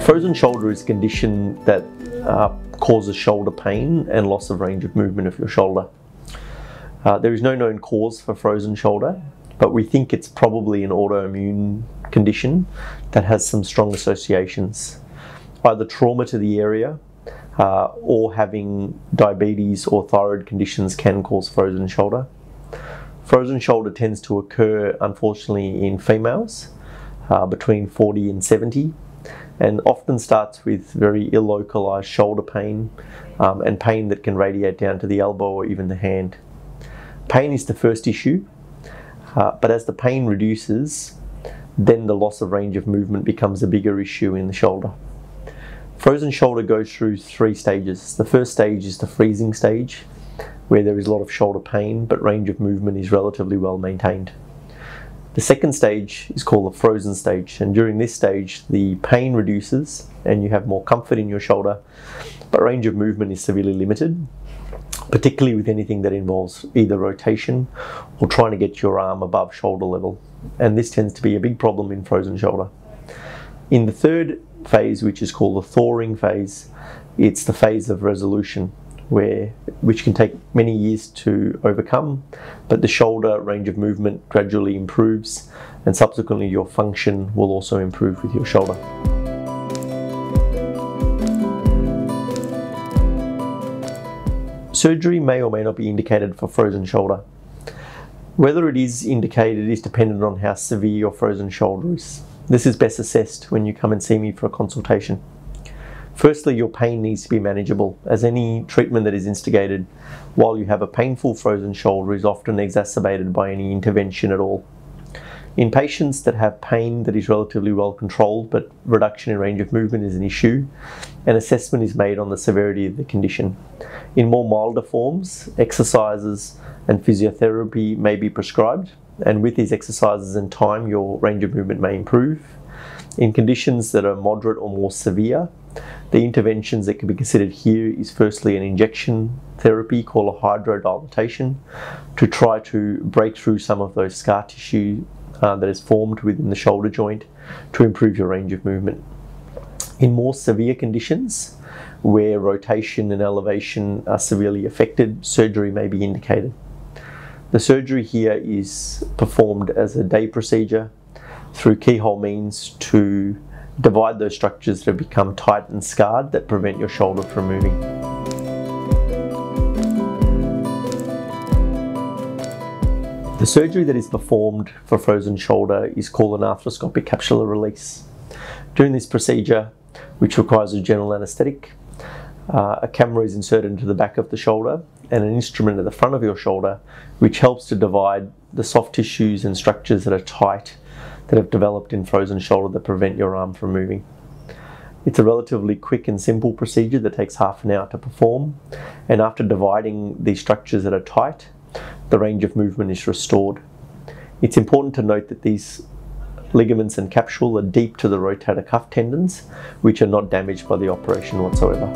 Frozen shoulder is a condition that causes shoulder pain and loss of range of movement of your shoulder. There is no known cause for frozen shoulder, but we think it's probably an autoimmune condition that has some strong associations. Either trauma to the area or having diabetes or thyroid conditions can cause frozen shoulder. Frozen shoulder tends to occur, unfortunately, in females between 40 and 70, and often starts with very ill-localized shoulder pain and pain that can radiate down to the elbow or even the hand. Pain is the first issue, but as the pain reduces, then the loss of range of movement becomes a bigger issue in the shoulder. Frozen shoulder goes through 3 stages. The first stage is the freezing stage, where there is a lot of shoulder pain, but range of movement is relatively well maintained. The second stage is called the frozen stage, and during this stage the pain reduces and you have more comfort in your shoulder, but range of movement is severely limited, particularly with anything that involves either rotation or trying to get your arm above shoulder level, and this tends to be a big problem in frozen shoulder. In the third phase, which is called the thawing phase, it's the phase of resolution, which can take many years to overcome, but the shoulder range of movement gradually improves, and subsequently your function will also improve with your shoulder. Surgery may or may not be indicated for frozen shoulder. Whether it is indicated is dependent on how severe your frozen shoulder is. This is best assessed when you come and see me for a consultation. Firstly, your pain needs to be manageable, as any treatment that is instigated while you have a painful frozen shoulder is often exacerbated by any intervention at all. In patients that have pain that is relatively well controlled but reduction in range of movement is an issue, an assessment is made on the severity of the condition. In more milder forms, exercises and physiotherapy may be prescribed, and with these exercises and time your range of movement may improve. In conditions that are moderate or more severe, the interventions that can be considered here is firstly an injection therapy called a hydrodilatation to try to break through some of those scar tissue that is formed within the shoulder joint to improve your range of movement. In more severe conditions, where rotation and elevation are severely affected, surgery may be indicated. The surgery here is performed as a day procedure through keyhole means to divide those structures that have become tight and scarred that prevent your shoulder from moving. The surgery that is performed for frozen shoulder is called an arthroscopic capsular release. During this procedure, which requires a general anaesthetic, a camera is inserted into the back of the shoulder and an instrument at the front of your shoulder which helps to divide the soft tissues and structures that are tight that have developed in frozen shoulder that prevent your arm from moving. It's a relatively quick and simple procedure that takes half an hour to perform, and after dividing these structures that are tight, the range of movement is restored. It's important to note that these ligaments and capsule are deep to the rotator cuff tendons, which are not damaged by the operation whatsoever.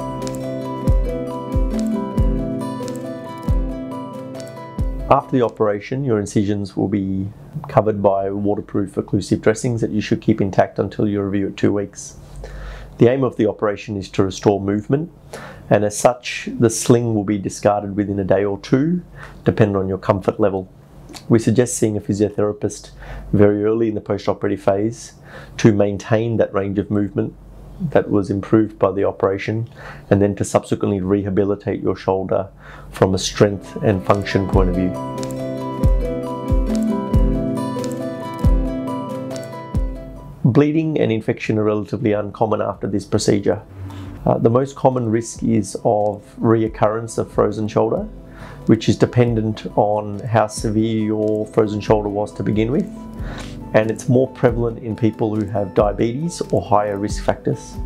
After the operation, your incisions will be covered by waterproof occlusive dressings that you should keep intact until your review at 2 weeks. The aim of the operation is to restore movement, and as such, the sling will be discarded within a day or 2, depending on your comfort level. We suggest seeing a physiotherapist very early in the post-operative phase to maintain that range of movement that was improved by the operation, and then to subsequently rehabilitate your shoulder from a strength and function point of view. Bleeding and infection are relatively uncommon after this procedure. The most common risk is of reoccurrence of frozen shoulder, which is dependent on how severe your frozen shoulder was to begin with, and it's more prevalent in people who have diabetes or higher risk factors.